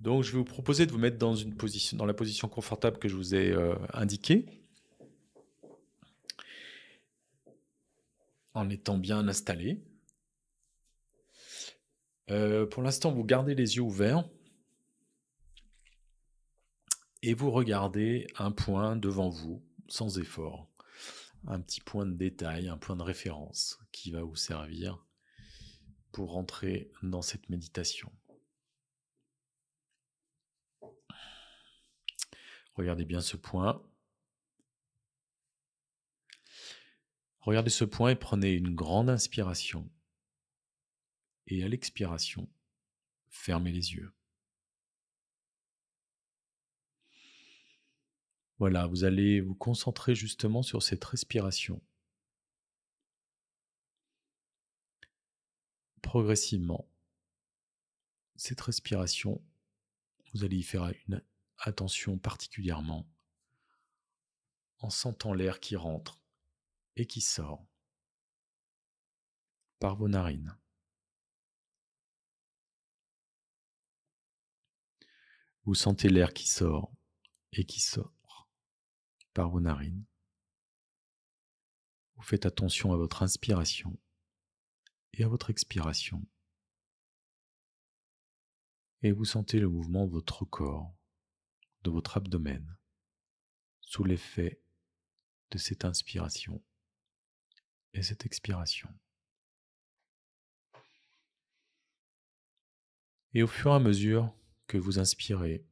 Donc, je vais vous proposer de vous mettre dans la position confortable que je vous ai indiquée, en étant bien installé. Pour l'instant, vous gardez les yeux ouverts et vous regardez un point devant vous, sans effort. Un petit point de détail, un point de référence qui va vous servir pour rentrer dans cette méditation. Regardez bien ce point. Regardez ce point et prenez une grande inspiration. Et à l'expiration, fermez les yeux. Voilà, vous allez vous concentrer justement sur cette respiration. Progressivement, cette respiration, vous allez y faire une attention particulièrement en sentant l'air qui rentre et qui sort par vos narines. Vous sentez l'air qui sort et qui sort par vos narines. Vous faites attention à votre inspiration et à votre expiration. Et vous sentez le mouvement de votre corps, de votre abdomen, sous l'effet de cette inspiration et cette expiration. Et au fur et à mesure que vous inspirez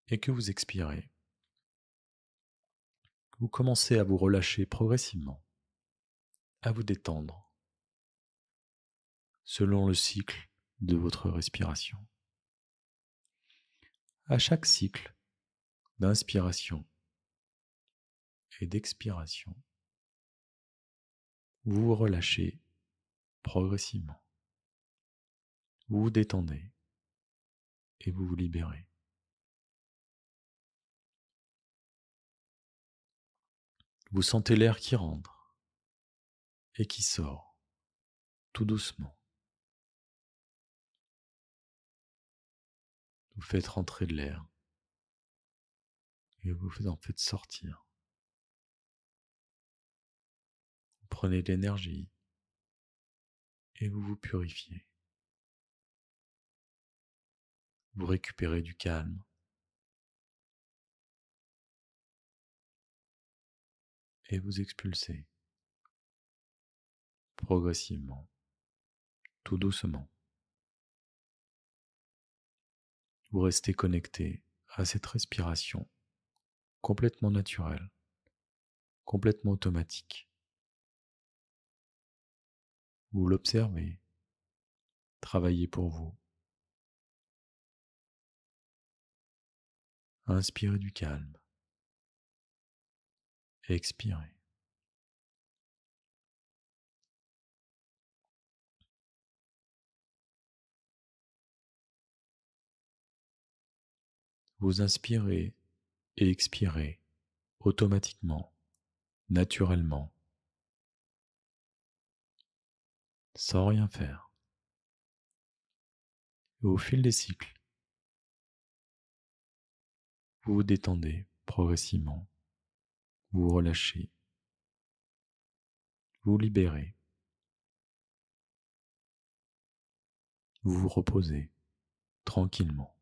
et que vous expirez, vous commencez à vous relâcher progressivement, à vous détendre, selon le cycle de votre respiration. À chaque cycle d'inspiration et d'expiration, vous vous relâchez progressivement. Vous vous détendez et vous vous libérez. Vous sentez l'air qui rentre et qui sort, tout doucement. Vous faites rentrer de l'air et vous en faites sortir. Vous prenez de l'énergie et vous vous purifiez. Vous récupérez du calme et vous expulsez progressivement, tout doucement. Vous restez connecté à cette respiration complètement naturelle, complètement automatique. Vous l'observez, travaillez pour vous. Inspirez du calme, expirez. Vous inspirez et expirez automatiquement, naturellement, sans rien faire. Et au fil des cycles, vous vous détendez progressivement, vous vous relâchez, vous vous libérez, vous vous reposez tranquillement.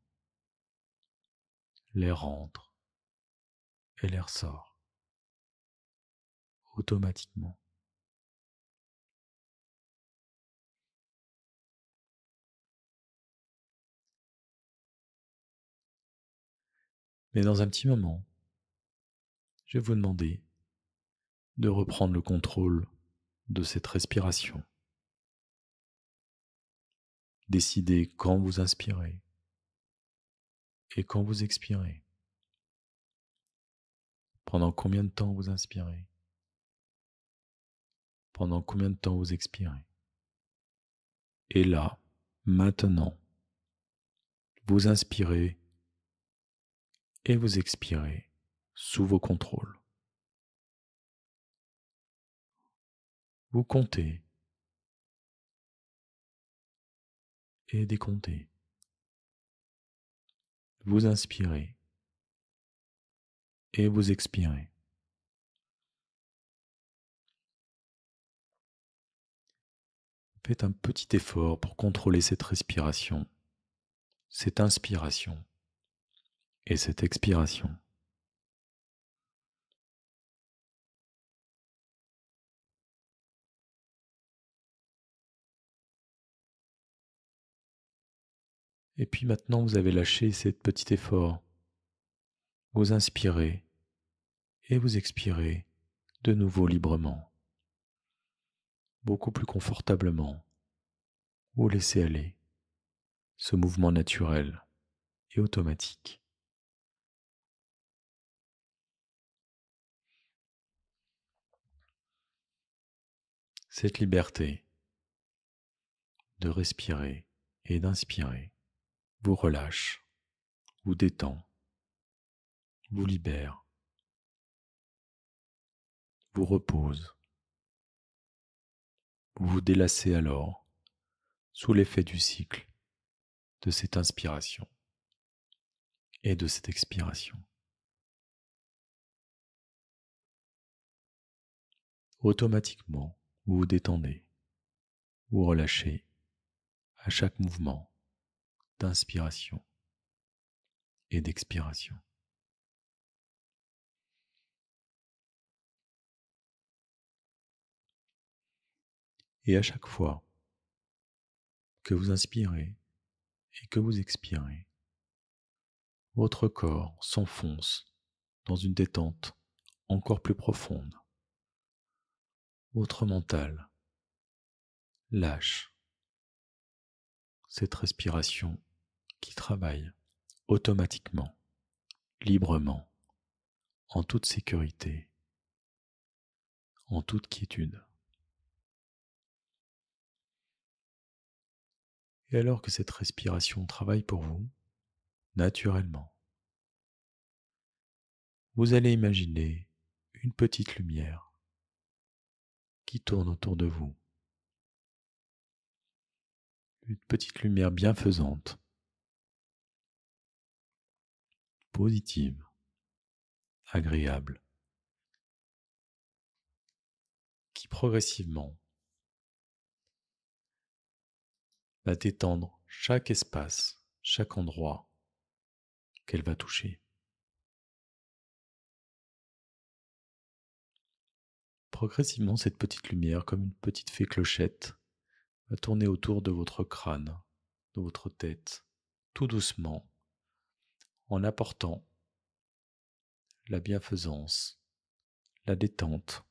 L'air rentre et l'air sort automatiquement. Mais dans un petit moment, je vais vous demander de reprendre le contrôle de cette respiration. Décidez quand vous inspirez et quand vous expirez. Pendant combien de temps vous inspirez? Pendant combien de temps vous expirez? Et là, maintenant, vous inspirez et vous expirez sous vos contrôles. Vous comptez et décomptez. Vous inspirez et vous expirez. Faites un petit effort pour contrôler cette respiration, cette inspiration et cette expiration. Et puis maintenant, vous avez lâché ce petit effort. Vous inspirez et vous expirez de nouveau librement, beaucoup plus confortablement. Vous laissez aller ce mouvement naturel et automatique. Cette liberté de respirer et d'inspirer vous relâche, vous détend, vous libère, vous repose. Vous vous délassez alors sous l'effet du cycle de cette inspiration et de cette expiration. Automatiquement, vous vous détendez, vous relâchez à chaque mouvement d'inspiration et d'expiration. Et à chaque fois que vous inspirez et que vous expirez, votre corps s'enfonce dans une détente encore plus profonde. Votre mental lâche cette respiration qui travaille automatiquement, librement, en toute sécurité, en toute quiétude. Et alors que cette respiration travaille pour vous, naturellement, vous allez imaginer une petite lumière qui tourne autour de vous. Une petite lumière bienfaisante, positive, agréable, qui progressivement va détendre chaque espace, chaque endroit qu'elle va toucher. Progressivement, cette petite lumière, comme une petite fée clochette, va tourner autour de votre crâne, de votre tête, tout doucement, en apportant la bienfaisance, la détente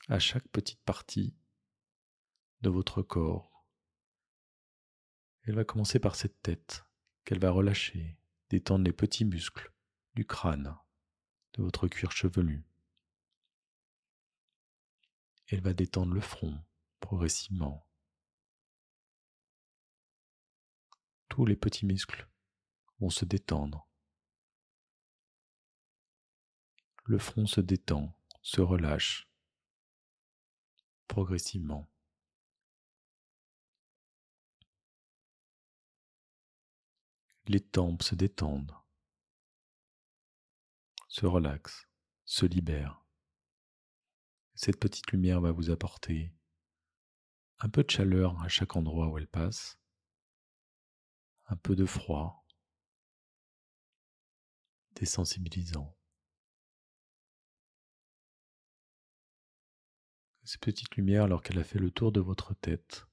à chaque petite partie de votre corps. Elle va commencer par cette tête qu'elle va relâcher, détendre les petits muscles du crâne, de votre cuir chevelu. Elle va détendre le front progressivement. Tous les petits muscles vont se détendre. Le front se détend, se relâche progressivement. Les tempes se détendent, se relaxent, se libèrent. Cette petite lumière va vous apporter un peu de chaleur à chaque endroit où elle passe, un peu de froid, désensibilisant. Cette petite lumière, alors qu'elle a fait le tour de votre tête,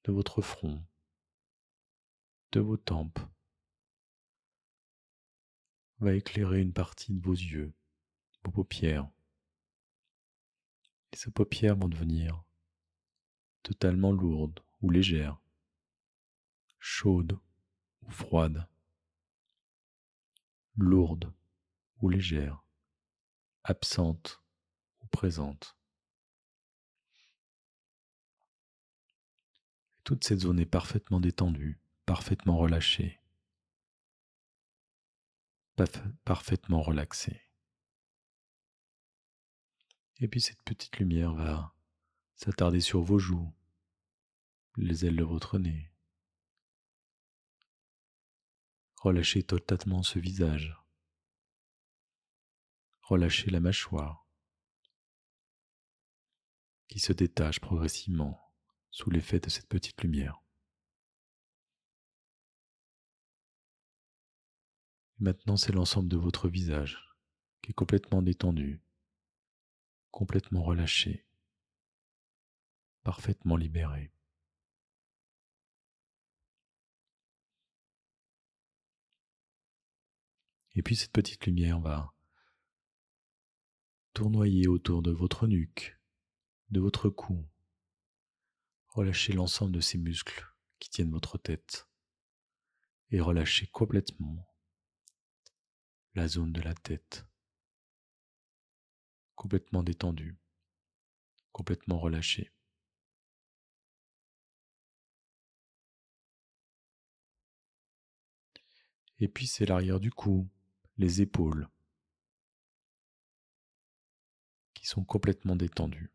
de votre front, de vos tempes, va éclairer une partie de vos yeux, vos paupières. Et ces paupières vont devenir totalement lourdes ou légères, chaudes ou froides, lourdes ou légères, absentes ou présentes. Toute cette zone est parfaitement détendue, parfaitement relâchée, parfaitement relaxée. Et puis cette petite lumière va s'attarder sur vos joues, les ailes de votre nez, Relâchez totalement ce visage. Relâchez la mâchoire qui se détache progressivement sous l'effet de cette petite lumière. Maintenant, c'est l'ensemble de votre visage qui est complètement détendu, complètement relâché, parfaitement libéré. Et puis cette petite lumière va tournoyer autour de votre nuque, de votre cou. Relâchez l'ensemble de ces muscles qui tiennent votre tête et relâchez complètement la zone de la tête, complètement détendue, complètement relâchée. Et puis c'est l'arrière du cou, les épaules qui sont complètement détendues,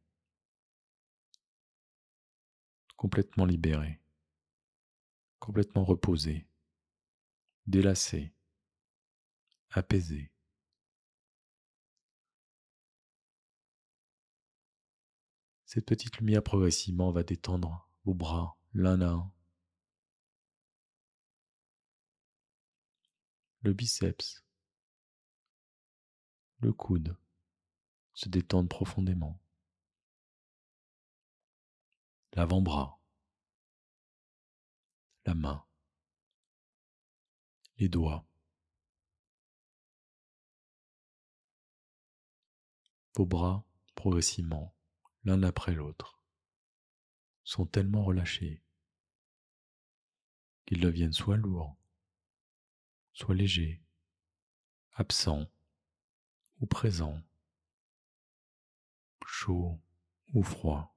complètement libérées, complètement reposées, délassées, apaisées. Cette petite lumière progressivement va détendre vos bras l'un à un, le biceps, le coude se détendent profondément, l'avant-bras, la main, les doigts, vos bras progressivement, l'un après l'autre, sont tellement relâchés qu'ils deviennent soit lourds, soit légers, absents ou présents, chauds ou froids,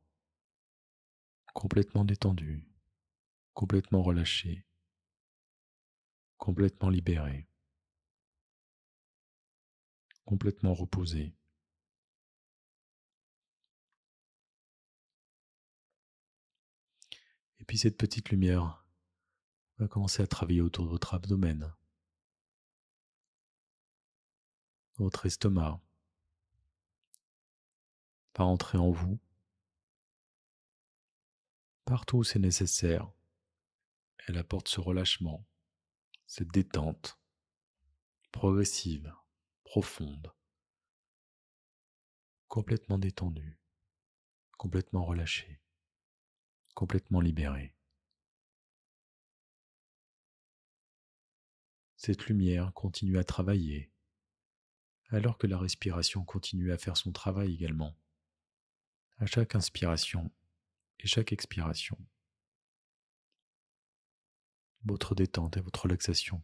complètement détendus, complètement relâchés, complètement libérés, complètement reposés. Et puis cette petite lumière va commencer à travailler autour de votre abdomen, votre estomac, va entrer en vous, partout où c'est nécessaire. Elle apporte ce relâchement, cette détente progressive, profonde, complètement détendue, complètement relâchée, complètement libérée. Cette lumière continue à travailler, alors que la respiration continue à faire son travail également. À chaque inspiration et chaque expiration, votre détente et votre relaxation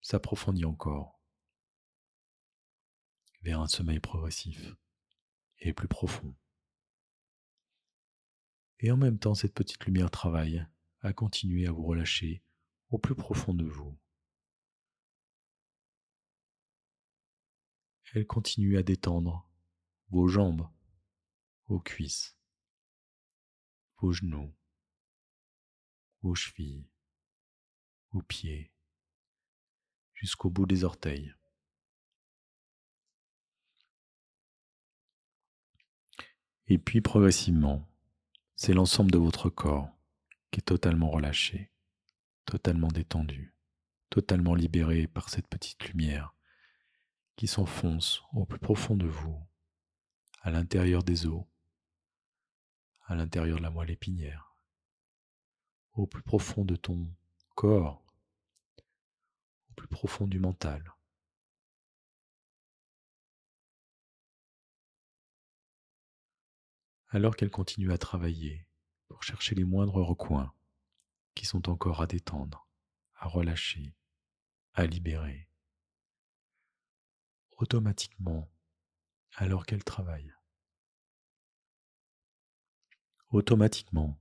s'approfondit encore vers un sommeil progressif et plus profond. Et en même temps, cette petite lumière travaille à continuer à vous relâcher au plus profond de vous. Elle continue à détendre vos jambes, vos cuisses, vos genoux, vos chevilles, vos pieds, jusqu'au bout des orteils. Et puis progressivement, c'est l'ensemble de votre corps qui est totalement relâché, totalement détendu, totalement libéré par cette petite lumière qui s'enfonce au plus profond de vous, à l'intérieur des os, à l'intérieur de la moelle épinière, au plus profond de ton corps, au plus profond du mental. Alors qu'elle continue à travailler pour chercher les moindres recoins qui sont encore à détendre, à relâcher, à libérer, automatiquement, alors qu'elle travaille, automatiquement,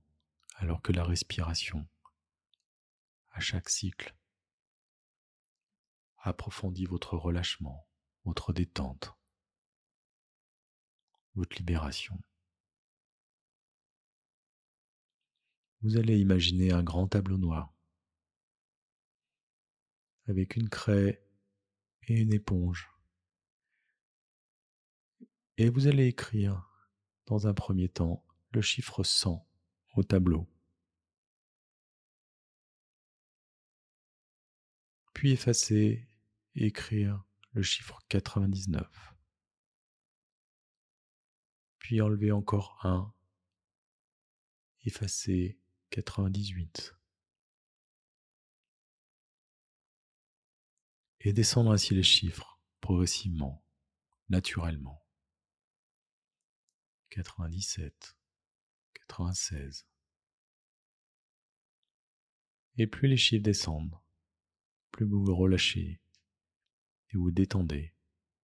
alors que la respiration, à chaque cycle, approfondit votre relâchement, votre détente, votre libération. Vous allez imaginer un grand tableau noir avec une craie et une éponge. Et vous allez écrire, dans un premier temps, le chiffre 100 au tableau. Puis effacer et écrire le chiffre 99. Puis enlever encore 1, effacer 98. Et descendre ainsi les chiffres, progressivement, naturellement. 97, 96. Et plus les chiffres descendent, plus vous vous relâchez et vous détendez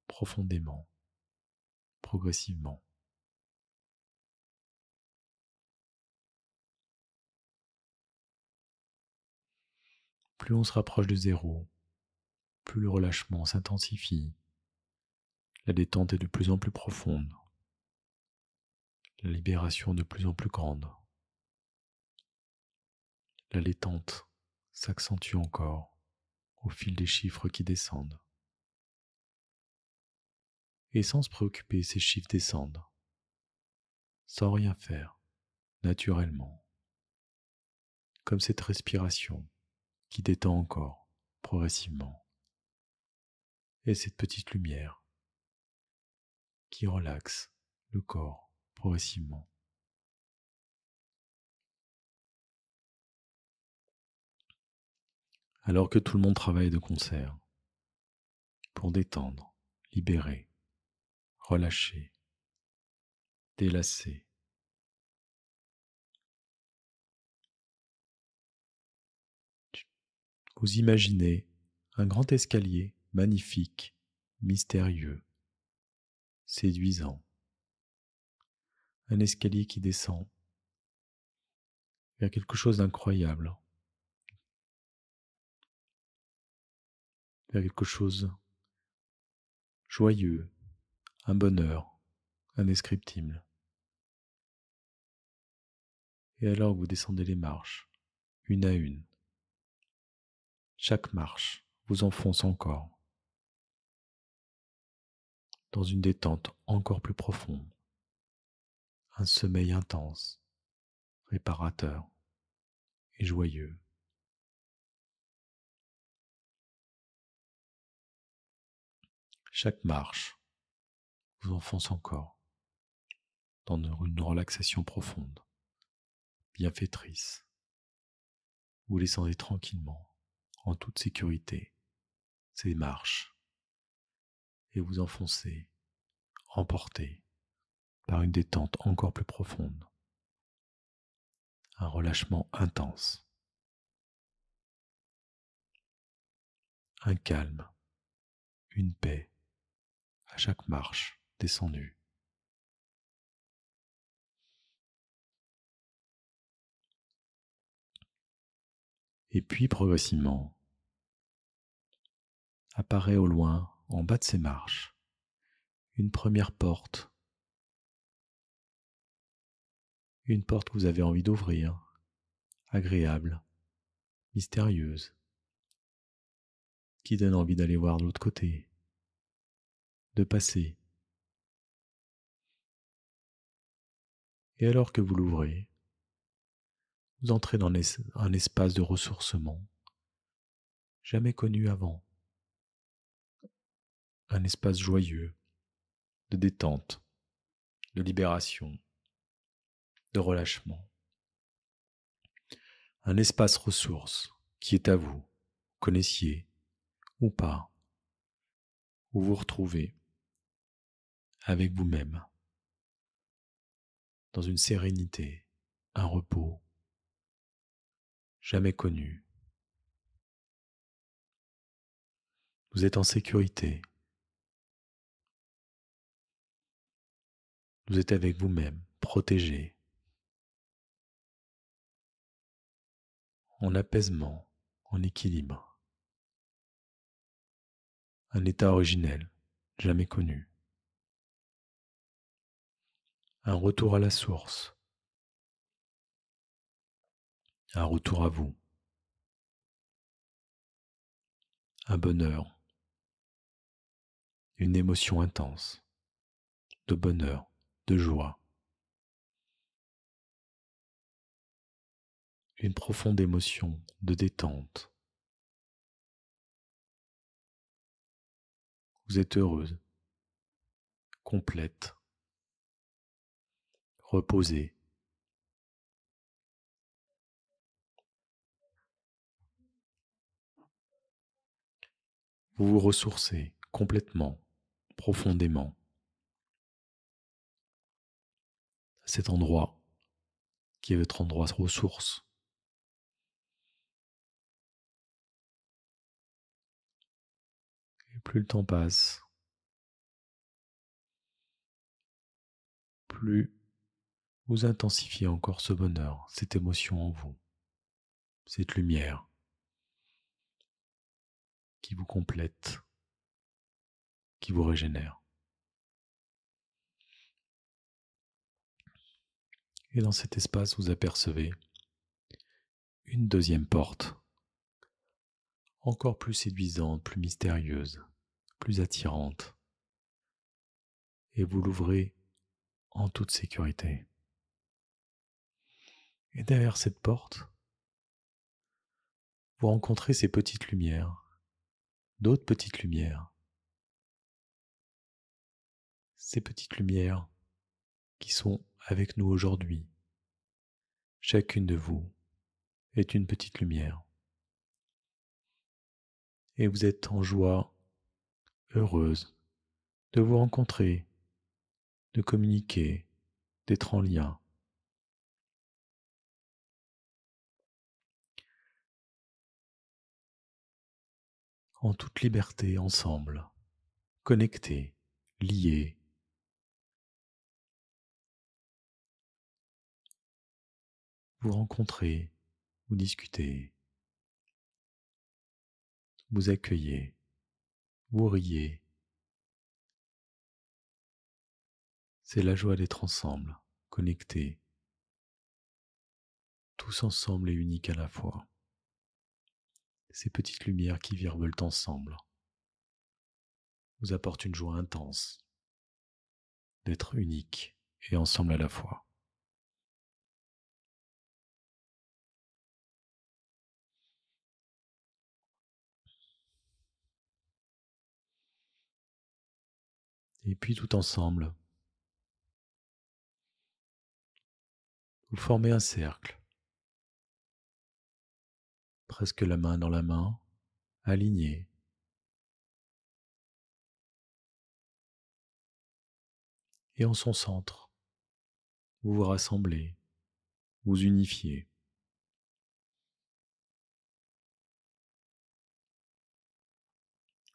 profondément, progressivement. Plus on se rapproche de zéro, plus le relâchement s'intensifie. La détente est de plus en plus profonde, la libération de plus en plus grande. La détente s'accentue encore au fil des chiffres qui descendent. Et sans se préoccuper, ces chiffres descendent, sans rien faire, naturellement, comme cette respiration qui détend encore, progressivement, et cette petite lumière qui relaxe le corps, progressivement. Alors que tout le monde travaille de concert, pour détendre, libérer, relâcher, délasser. Vous imaginez un grand escalier magnifique, mystérieux, séduisant. Un escalier qui descend vers quelque chose d'incroyable, vers quelque chose joyeux, un bonheur indescriptible. Et alors vous descendez les marches, une à une. Chaque marche vous enfonce encore dans une détente encore plus profonde, un sommeil intense, réparateur et joyeux. Chaque marche vous enfonce encore dans une relaxation profonde, bienfaitrice. Vous descendez tranquillement, en toute sécurité, ces marches et vous enfoncez, emporté par une détente encore plus profonde, un relâchement intense, un calme, une paix à chaque marche descendue. Et puis progressivement, apparaît au loin, en bas de ces marches, une première porte. Une porte que vous avez envie d'ouvrir, agréable, mystérieuse, qui donne envie d'aller voir de l'autre côté, de passer. Et alors que vous l'ouvrez, vous entrez dans un espace de ressourcement jamais connu avant, un espace joyeux, de détente, de libération, de relâchement. Un espace ressource qui est à vous, connaissiez ou pas, où vous retrouvez avec vous-même, dans une sérénité, un repos jamais connu. Vous êtes en sécurité. Vous êtes avec vous-même, protégé, en apaisement, en équilibre. Un état originel, jamais connu. Un retour à la source. Un retour à vous. un bonheur, une émotion intense, de bonheur, de joie, une profonde émotion de détente. Vous êtes heureuse, complète, reposée. Vous vous ressourcez complètement, profondément à cet endroit qui est votre endroit ressource. Et plus le temps passe, plus vous intensifiez encore ce bonheur, cette émotion en vous, cette lumière qui vous complète, qui vous régénère. Et dans cet espace, vous apercevez une deuxième porte, encore plus séduisante, plus mystérieuse, plus attirante. Et vous l'ouvrez en toute sécurité. Et derrière cette porte, vous rencontrez ces petites lumières, d'autres petites lumières. Ces petites lumières qui sont avec nous aujourd'hui. Chacune de vous est une petite lumière. Et vous êtes en joie, heureuse de vous rencontrer, de communiquer, d'être en lien. En toute liberté, ensemble, connectés, liés. Vous rencontrez, vous discutez, vous accueillez, vous riez. C'est la joie d'être ensemble, connectés, tous ensemble et uniques à la fois. Ces petites lumières qui virevoltent ensemble vous apportent une joie intense d'être uniques et ensemble à la fois. Et puis tout ensemble, vous formez un cercle, presque la main dans la main, alignés. Et en son centre, vous vous rassemblez, vous unifiez.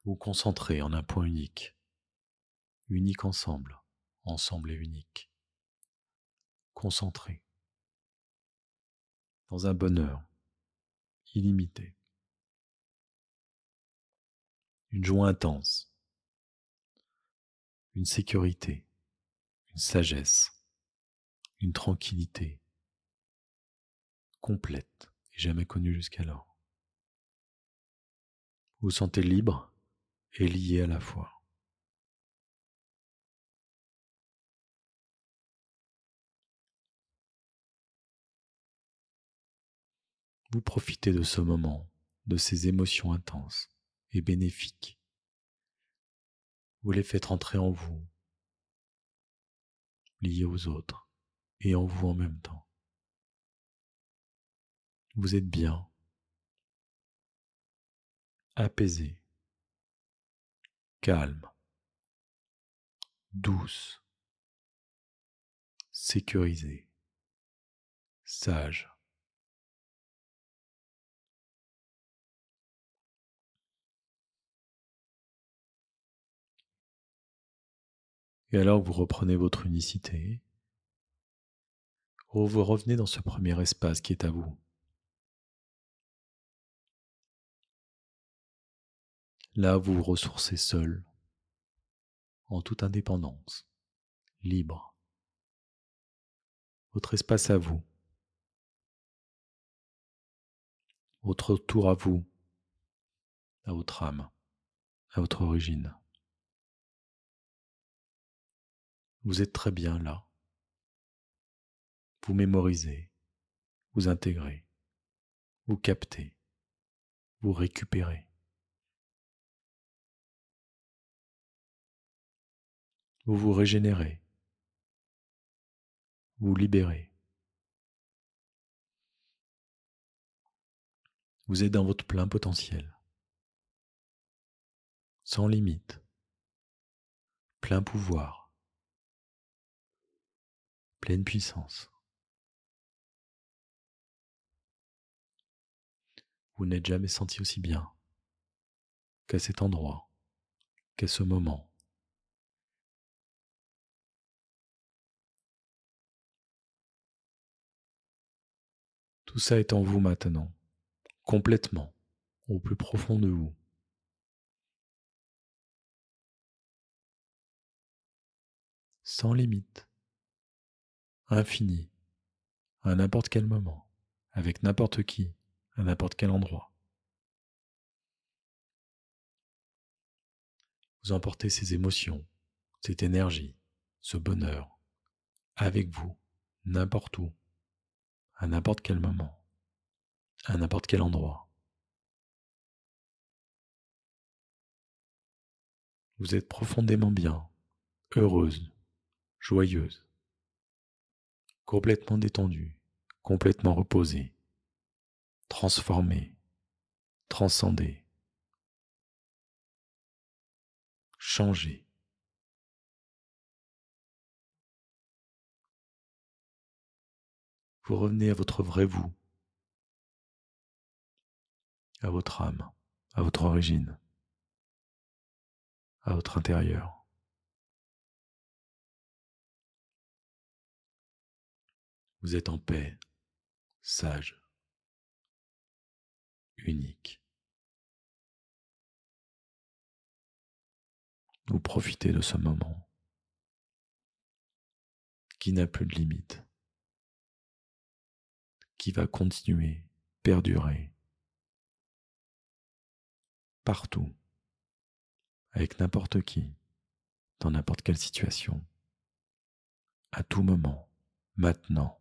Vous concentrez en un point unique, unique ensemble, ensemble et unique. Concentré dans un bonheur illimité, une joie intense, une sécurité, une sagesse, une tranquillité complète et jamais connue jusqu'alors. Vous vous sentez libre et lié à la fois. Vous profitez de ce moment, de ces émotions intenses et bénéfiques. Vous les faites rentrer en vous, liés aux autres et en vous en même temps. Vous êtes bien, apaisé, calme, douce, sécurisé, sage. Et alors vous reprenez votre unicité, vous revenez dans ce premier espace qui est à vous. Là, vous vous ressourcez seul, en toute indépendance, libre. Votre espace à vous, votre tour à vous, à votre âme, à votre origine. Vous êtes très bien là. Vous mémorisez, vous intégrez, vous captez, vous récupérez. Vous vous régénérez, vous libérez. Vous êtes dans votre plein potentiel, sans limite, plein pouvoir, pleine puissance. Vous n'êtes jamais senti aussi bien qu'à cet endroit, qu'à ce moment. Tout ça est en vous maintenant, complètement, au plus profond de vous. Sans limite, infini, à n'importe quel moment, avec n'importe qui, à n'importe quel endroit. Vous emportez ces émotions, cette énergie, ce bonheur, avec vous, n'importe où, à n'importe quel moment, à n'importe quel endroit. Vous êtes profondément bien, heureuse, joyeuse, complètement détendue, complètement reposée, transformée, transcendée, changée. Vous revenez à votre vrai vous, à votre âme, à votre origine, à votre intérieur. Vous êtes en paix, sage, unique. Vous profitez de ce moment qui n'a plus de limite, qui va continuer, perdurer, partout, avec n'importe qui, dans n'importe quelle situation, à tout moment, maintenant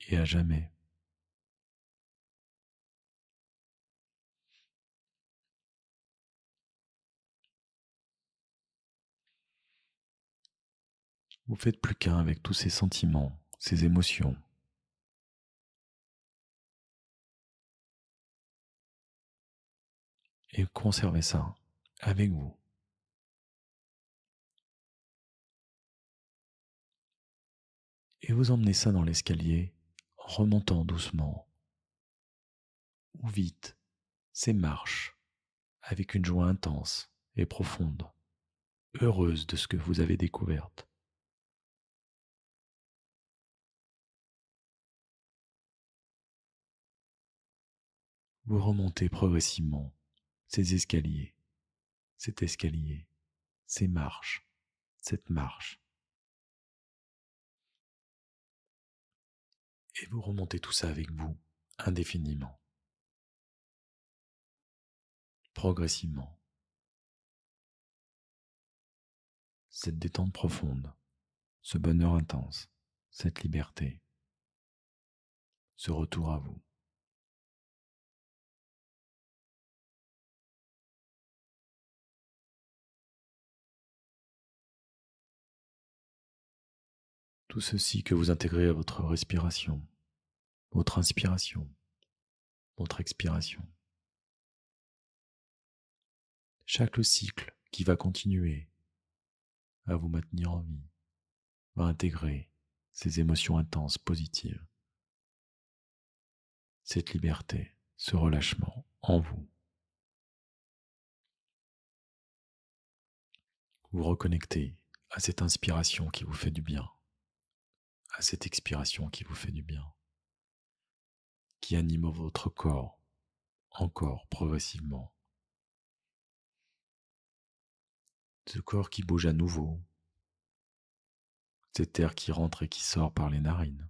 et à jamais. Vous faites plus qu'un avec tous ces sentiments, ces émotions. Et conservez ça avec vous. Et vous emmenez ça dans l'escalier, en remontant doucement ou vite ces marches, avec une joie intense et profonde, heureuse de ce que vous avez découvert. Vous remontez progressivement ces escaliers, cet escalier, ces marches, cette marche. Et vous remontez tout ça avec vous, indéfiniment, progressivement. Cette détente profonde, ce bonheur intense, cette liberté, ce retour à vous. Tout ceci que vous intégrez à votre respiration, votre inspiration, votre expiration. Chaque cycle qui va continuer à vous maintenir en vie va intégrer ces émotions intenses positives, cette liberté, ce relâchement en vous. Vous reconnectez à cette inspiration qui vous fait du bien, à cette expiration qui vous fait du bien, qui anime votre corps encore progressivement. Ce corps qui bouge à nouveau, cet air qui rentre et qui sort par les narines.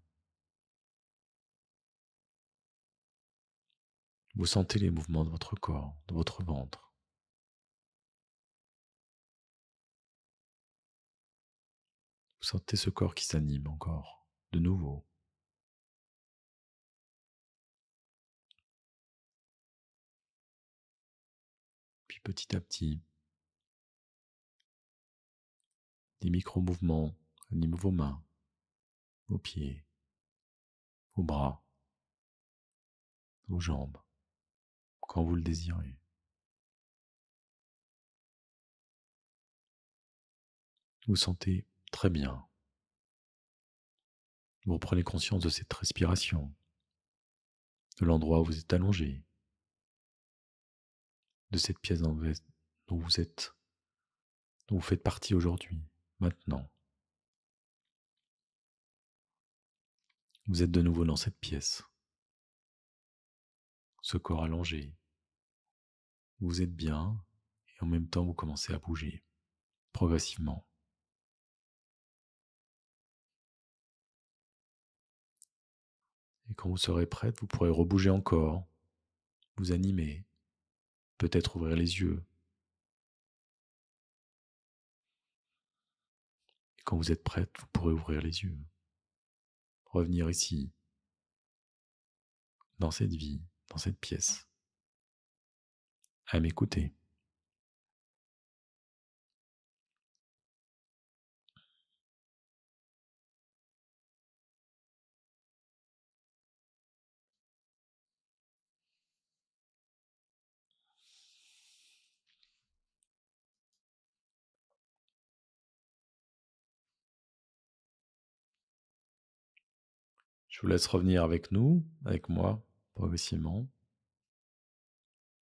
Vous sentez les mouvements de votre corps, de votre ventre. Vous sentez ce corps qui s'anime encore, de nouveau. Puis petit à petit, des micro-mouvements animent vos mains, vos pieds, vos bras, vos jambes, quand vous le désirez. Vous sentez très bien. Vous prenez conscience de cette respiration, de l'endroit où vous êtes allongé, de cette pièce dont vous êtes, dont vous faites partie aujourd'hui, maintenant. Vous êtes de nouveau dans cette pièce, ce corps allongé. Vous êtes bien et en même temps vous commencez à bouger progressivement. Et quand vous serez prête, vous pourrez rebouger encore, vous animer, peut-être ouvrir les yeux. Et quand vous êtes prête, vous pourrez ouvrir les yeux, revenir ici, dans cette vie, dans cette pièce, à m'écouter. Je vous laisse revenir avec nous, avec moi, progressivement.